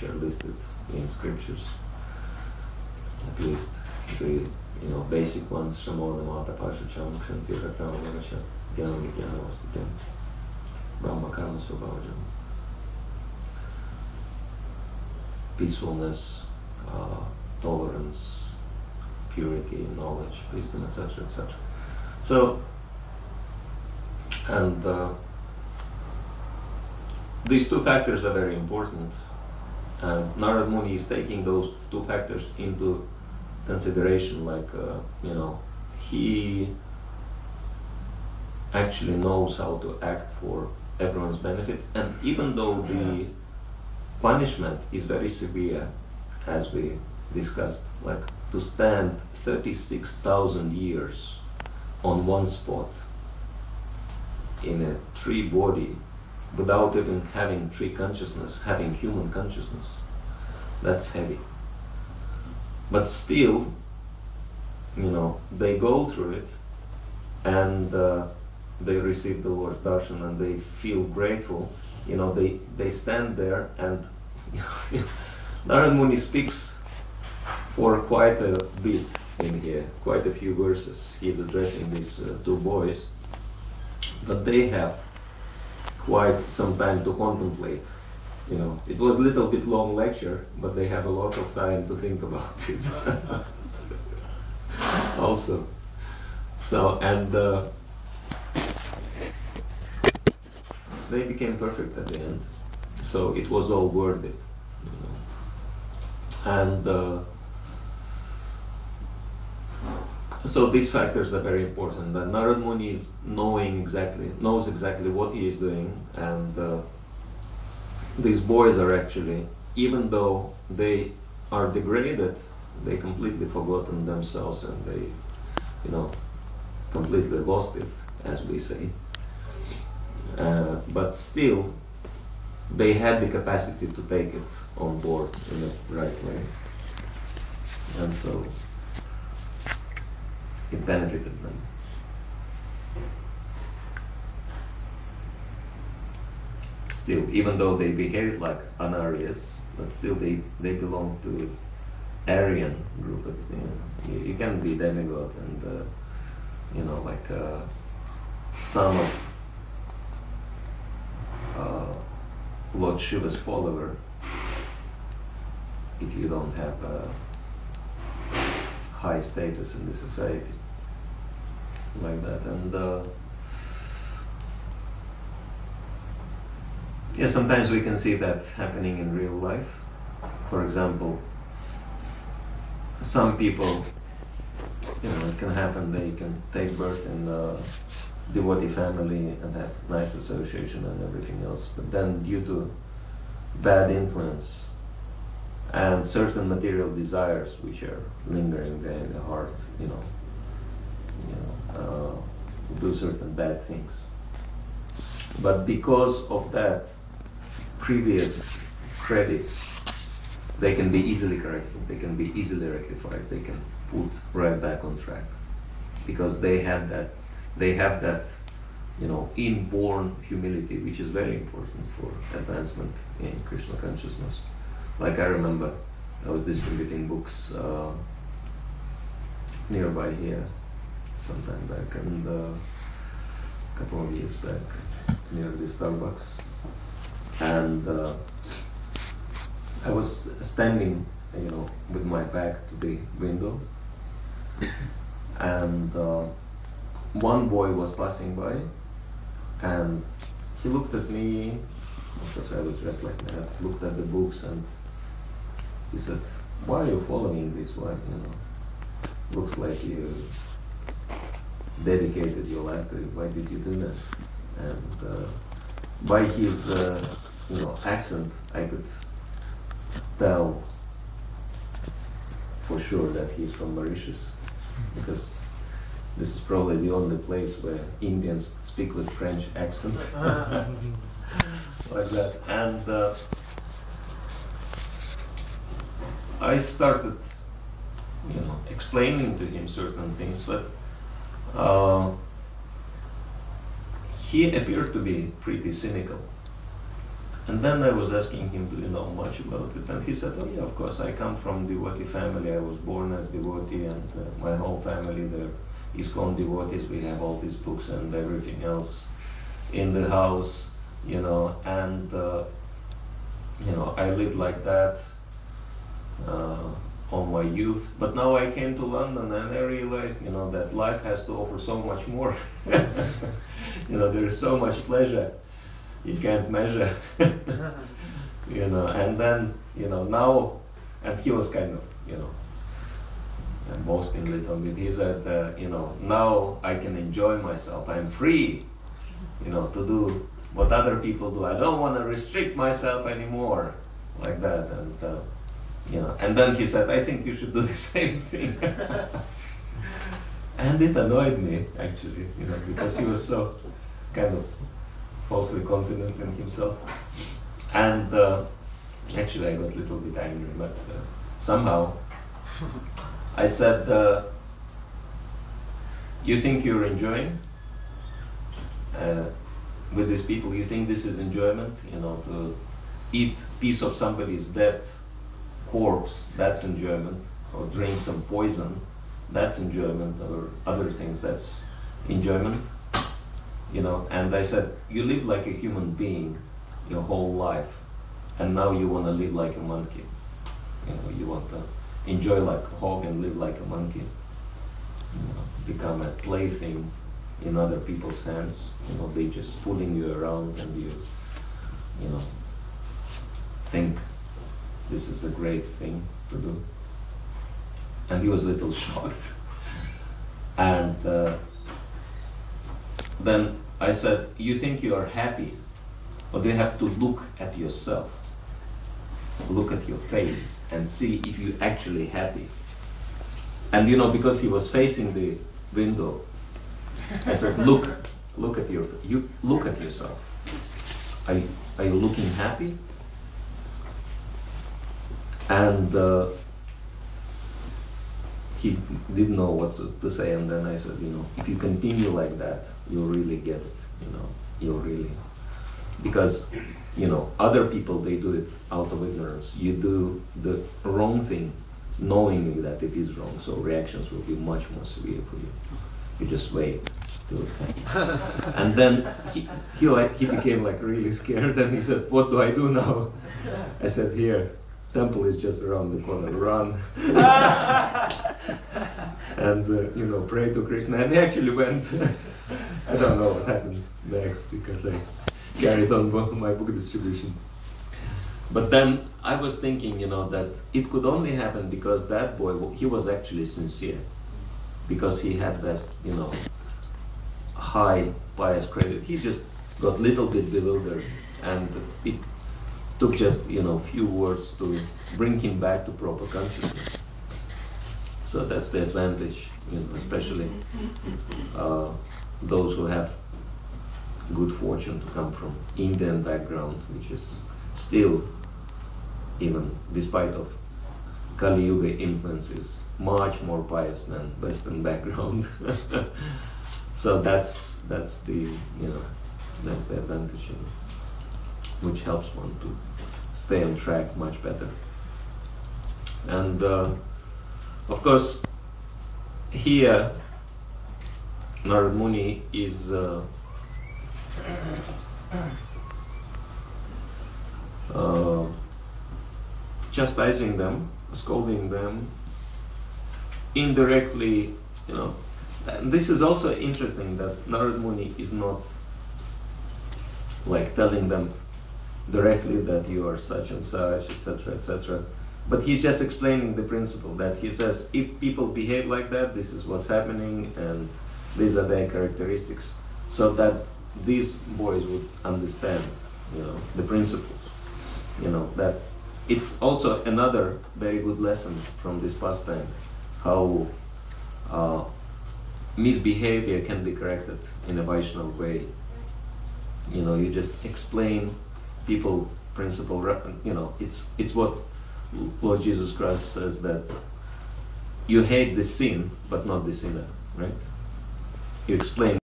which are listed in scriptures. At least the basic ones: Shamona Mata Pashacham, Kshantir Rakravaracha, Jnana Vijnana Vastikam, Brahma Karma Svabhavajam. Peacefulness, tolerance, purity, knowledge, wisdom, etc., etc. So, and these two factors are very important, and Narad Muni is taking those two factors into consideration. Like, he actually knows how to act for everyone's benefit, and even though the punishment is very severe, as we discussed, like to stand 36,000 years on one spot in a tree body without even having tree consciousness, having human consciousness, that's heavy. But still, they go through it, and they receive the Lord's darshan, and they feel grateful. They stand there, and Narad Muni speaks for quite a bit in here, quite a few verses. He's addressing these two boys, but they have quite some time to contemplate. It was a little bit long lecture, but they have a lot of time to think about it. Also, so and they became perfect at the end. So it was all worth it. And so these factors are very important. That Narad Muni knows exactly what he is doing, and these boys are actually, even though they are degraded, they completely forgotten themselves, and they, completely lost it, as we say. But still, they had the capacity to take it on board in the right way, and so it benefited them. Still, even though they behaved like Anaryas, but still they belong to Aryan group. You can be demigod and like son of Lord Shiva's follower, if you don't have a high status in the society like that. And sometimes we can see that happening in real life. For example, some people, it can happen, they can take birth in a devotee family and have nice association and everything else, but then due to bad influence and certain material desires which are lingering there in the heart, do certain bad things. But because of that previous credits, they can be easily corrected, they can be easily rectified, they can put right back on track, because they have that inborn humility, which is very important for advancement in Krishna consciousness. Like I remember, I was distributing books nearby here sometime back, and a couple of years back, near the Starbucks, and I was standing, with my back to the window, and one boy was passing by, and he looked at me, because I was dressed like that, looked at the books, and he said, "Why are you following this? Why, looks like you dedicated your life to it. Why did you do that?" And by his, accent, I could tell for sure that he's from Mauritius, because this is probably the only place where Indians speak with French accent like that. And I started, explaining to him certain things, but he appeared to be pretty cynical. And then I was asking him, do you know much about it? And he said, oh yeah, of course, I come from devotee family. I was born as devotee, and my whole family, they're ISKCON devotees. We have all these books and everything else in the house, you know, and you know, I lived like that all my youth. But now I came to London and I realized, you know, that life has to offer so much more. You know, there is so much pleasure you can't measure. You know, and then, you know, now, and he was kind of, you know, boasting a little bit. He said, you know, now I can enjoy myself. I'm free, you know, to do what other people do. I don't want to restrict myself anymore, like that. And you know, and then he said, I think you should do the same thing. And it annoyed me, actually, you know, because he was so kind of falsely confident in himself. And actually I got a little bit angry, but somehow I said, you think you're enjoying with these people? You think this is enjoyment? You know, to eat piece of somebody's dead corpse, that's enjoyment. Or drink some poison, that's enjoyment. Or other things, that's enjoyment. You know, and I said, you live like a human being your whole life, and now you want to live like a monkey. You know, you want to enjoy like a hog and live like a monkey. You know, become a plaything in other people's hands. You know, they just fooling you around, and you know, think this is a great thing to do. And he was a little shocked. And then I said, you think you are happy, but you have to look at yourself, look at your face, and see if you're actually happy. And you know, because he was facing the window, I said, look at look at yourself. Are you looking happy? And he didn't know what to say, and then I said, you know, if you continue like that, you'll really get it, you know, you'll really, because, you know, other people, they do it out of ignorance. You do the wrong thing, knowing that it is wrong, so reactions will be much more severe for you. You just wait till it happens. And then he became like really scared, and he said, what do I do now? I said, here, temple is just around the corner, run. And you know, pray to Krishna. And he actually went. I don't know what happened next, because I carried on my book distribution. But then I was thinking, you know, that it could only happen because that boy, he was actually sincere, because he had that, you know, high pious credit. He just got a little bit bewildered, and it took just, you know, few words to bring him back to proper consciousness. So that's the advantage, you know, especially those who have good fortune to come from Indian background, which is still, even despite of Kali Yuga influences, much more pious than Western background. So that's the, you know, that's the advantage, you know, which helps one to stay on track much better. And of course, here Narad Muni is chastising them, scolding them, indirectly, you know. And this is also interesting, that Narad Muni is not like telling them directly that you are such and such, etc., etc. But he's just explaining the principle, that he says, if people behave like that, this is what's happening, and these are their characteristics, so that these boys would understand, you know, the principles. You know, that it's also another very good lesson from this pastime, how misbehavior can be corrected in a Vaishnava way. You know, you just explain people principle, you know, it's what Lord Jesus Christ says, that you hate the sin, but not the sinner, right? You explain